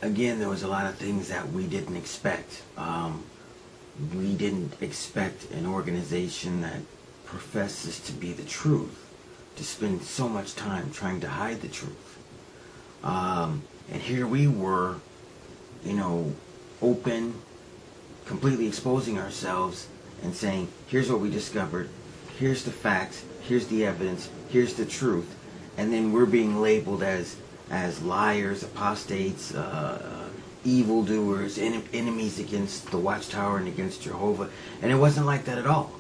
again, there was a lot of things that we didn't expect. We didn't expect an organization that professes to be the truth to spend so much time trying to hide the truth. And here we were, you know, open, completely exposing ourselves and saying, here's what we discovered, here's the facts, here's the evidence, here's the truth. And then we're being labeled as liars, apostates, evildoers, enemies against the Watchtower and against Jehovah. And it wasn't like that at all.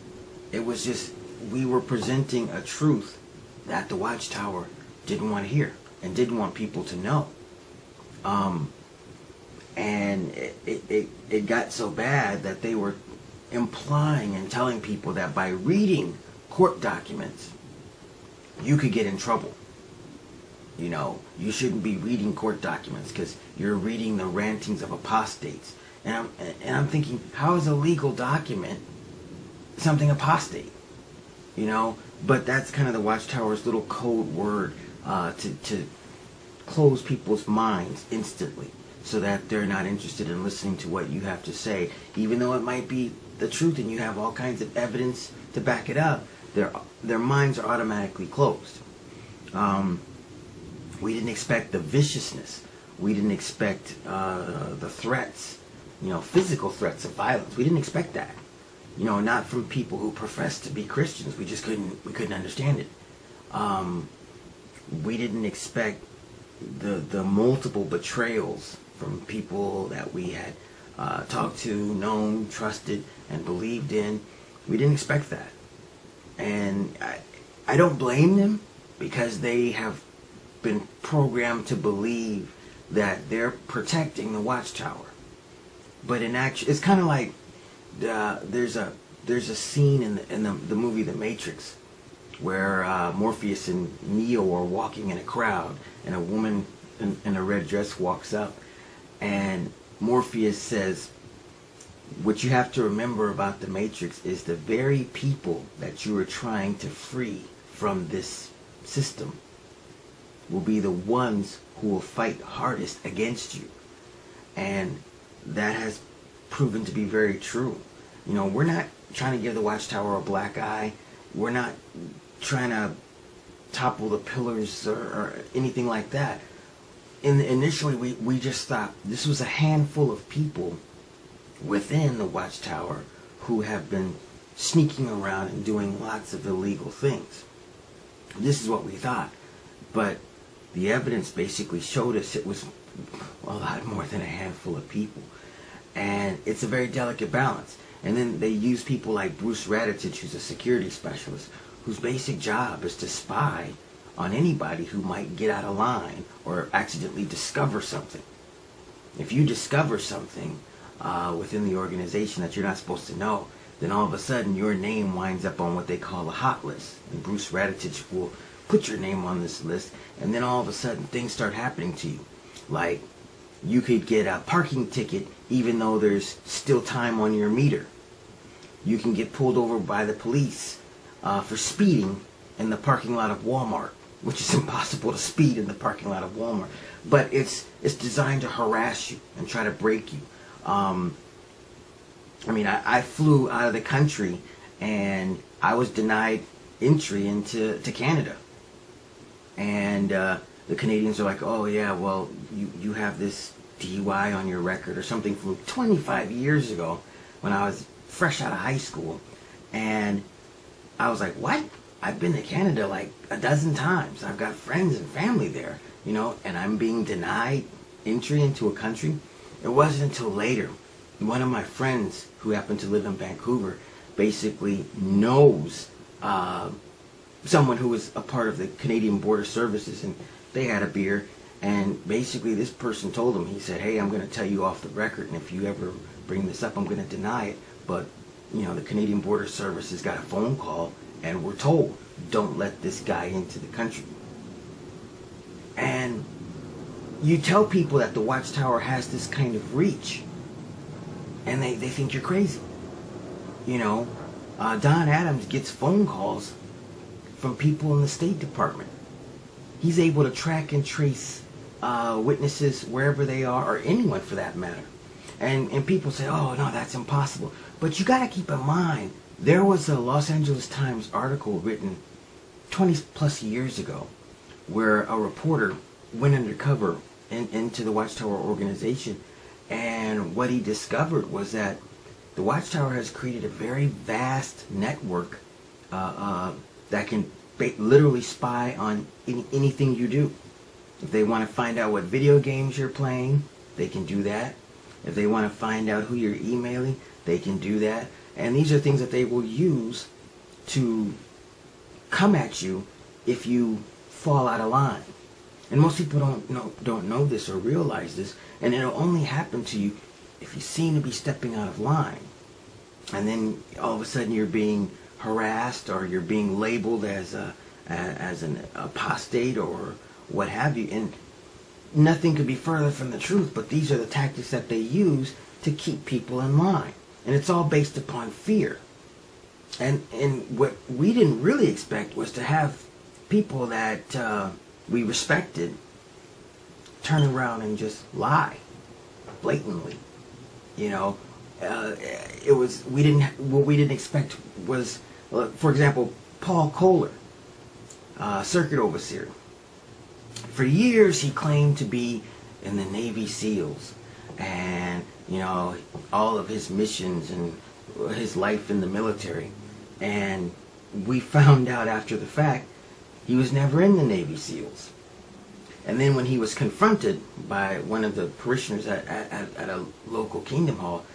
It was just, we were presenting a truth that the Watchtower didn't want to hear and didn't want people to know. And it got so bad that they were implying and telling people that by reading court documents, you could get in trouble. You know, you shouldn't be reading court documents because you're reading the rantings of apostates. And I'm thinking, how is a legal document something apostate? You know, but that's kind of the Watchtower's little code word to close people's minds instantly, so that they're not interested in listening to what you have to say, even though it might be the truth and you have all kinds of evidence to back it up. Their minds are automatically closed. We didn't expect the viciousness. We didn't expect the threats, you know, physical threats of violence. We didn't expect that. You know, not from people who profess to be Christians. We just couldn't understand it. We didn't expect the multiple betrayals from people that we had talked to, known, trusted, and believed in. We didn't expect that. And I don't blame them, because they have been programmed to believe that they're protecting the Watchtower. But in action, it's kind of like there's a scene in the movie The Matrix where Morpheus and Neo are walking in a crowd, and a woman in a red dress walks up, and Morpheus says, what you have to remember about the Matrix is the very people that you are trying to free from this system will be the ones who will fight hardest against you. And that has proven to be very true. You know, we're not trying to give the Watchtower a black eye. We're not trying to topple the pillars or anything like that. Initially, we just thought this was a handful of people within the Watchtower who have been sneaking around and doing lots of illegal things. This is what we thought. But the evidence basically showed us it was a lot more than a handful of people. And it's a very delicate balance. And then they use people like Bruce Raditich, who's a security specialist, whose basic job is to spy on anybody who might get out of line or accidentally discover something. If you discover something within the organization that you're not supposed to know, then all of a sudden your name winds up on what they call a hot list. And Bruce Raditich will put your name on this list, and then all of a sudden things start happening to you. Like, you could get a parking ticket even though there's still time on your meter. You can get pulled over by the police for speeding in the parking lot of Walmart, which is impossible to speed in the parking lot of Walmart. But it's designed to harass you and try to break you. I mean, I flew out of the country and I was denied entry into Canada. And the Canadians are like, oh yeah, well, you have this DUI on your record or something from 25 years ago when I was fresh out of high school. And I was like, what? I've been to Canada like a dozen times. I've got friends and family there, you know, and I'm being denied entry into a country. It wasn't until later, one of my friends who happened to live in Vancouver basically knows someone who was a part of the Canadian Border Services, and they had a beer, and basically this person told him, he said, hey, I'm going to tell you off the record, and if you ever bring this up, I'm going to deny it, but, you know, the Canadian Border Services got a phone call, and we're told, don't let this guy into the country. And you tell people that the Watchtower has this kind of reach, and they think you're crazy. You know, Don Adams gets phone calls from people in the State Department. He's able to track and trace witnesses wherever they are, or anyone for that matter. And people say, oh, no, that's impossible. But you got to keep in mind, there was a Los Angeles Times article written 20 plus years ago where a reporter went undercover into the Watchtower organization, and what he discovered was that the Watchtower has created a very vast network that can literally spy on anything you do. If they want to find out what video games you're playing, they can do that. If they want to find out who you're emailing, they can do that. And these are things that they will use to come at you if you fall out of line. And most people don't know this or realize this, and it'll only happen to you if you seem to be stepping out of line. And then all of a sudden you're being harassed, or you're being labeled as an apostate or what have you. And nothing could be further from the truth, but these are the tactics that they use to keep people in line. And it's all based upon fear. And what we didn't really expect was to have people that we respected turn around and just lie blatantly. You know, what we didn't expect was, for example, Paul Kohler, circuit overseer. For years he claimed to be in the Navy SEALs, and you know, all of his missions and his life in the military. And we found out after the fact he was never in the Navy SEALs. And then when he was confronted by one of the parishioners at a local Kingdom Hall,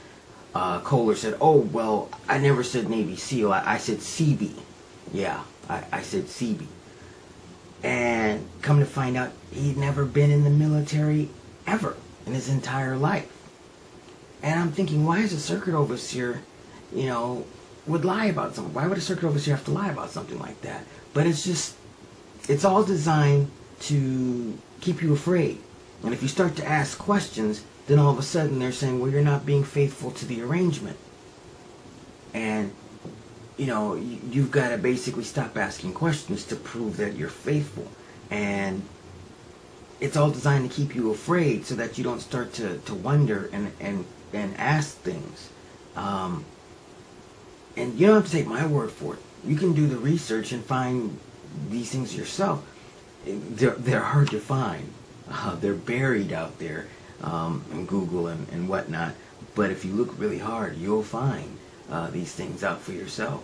Kohler said, oh, well, I never said Navy SEAL, I said CB. Yeah, I said CB. And come to find out, he'd never been in the military ever in his entire life. And I'm thinking, why is a circuit overseer, you know, would lie about something? Why would a circuit overseer have to lie about something like that? But it's all designed to keep you afraid. And if you start to ask questions, then all of a sudden they're saying, well, you're not being faithful to the arrangement. And, you know, you've got to basically stop asking questions to prove that you're faithful. And it's all designed to keep you afraid so that you don't start to wonder and ask things. And you don't have to take my word for it. You can do the research and find these things yourself. They're hard to find. They're buried out there in Google and whatnot. But if you look really hard, you'll find these things out for yourself.